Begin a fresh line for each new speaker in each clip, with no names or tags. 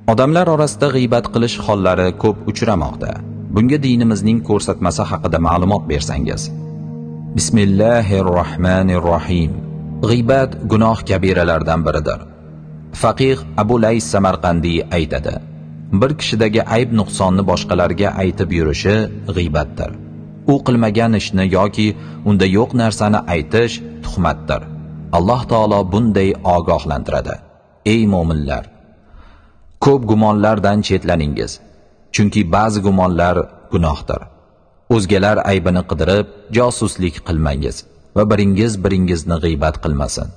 Odamlar orasida g'iybat qilish hollari ko'p uchramoqda. Bunga dinimizning ko'rsatmasi haqida ma'lumot bersangiz. Bismillahirrohmanirrohim. G'iybat gunoh kabiralardan biridir. Faqih Abu Lays Samarqandiy aytadi: bir kishidagi ayb nuqsonni boshqalarga aytib yurishi g'iybatdir. U qilmagan ishni yoki unda yo'q narsani aytish tuhmatdir. Alloh taolo bunday ogohlantiradi: ey mo'minlar, ko'p gumonlardan chetlaningiz, chunki ba'zi gumonlar gunohdir. O'zgalar aybini qidirib josuslik qilmangiz va biringizni g'iybat qilmasin.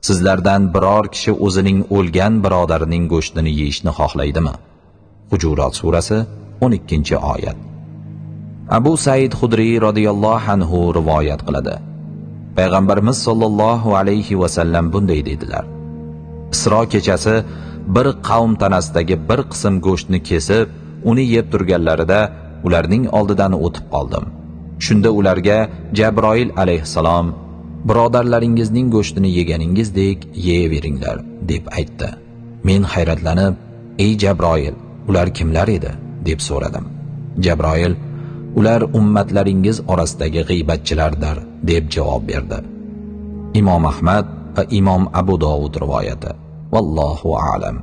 Sizlardan biror kishi o'zining o'lgan birodarining go'shtini yeyishni xohlaydimi? Hujurat surasi 12-oyat. Abu Said Xudriy radhiyallohu anhu rivoyat qiladi: Payg'ambarimiz sollallohu alayhi va sallam bunday dedilar: Isro kechasi bir qavm tanasidagi bir qism go'shtni kesib, uni yeb turganlarida ularning oldidan o'tib qoldim. Shunda ularga Jabroil alayhissalom: birodarlaringizning go'shtini yeganingizdek yeyaveringlar deb aytdi. Men hayratlanib: ey Jabroil, ular kimlar edi deb so'radim. Jabroil: ular ummatlaringiz orasidagi g'iybatchilardir deb javob berdi. Imom Ahmad va Imom Abu Dovud rivoyati. Vallohu a'lam.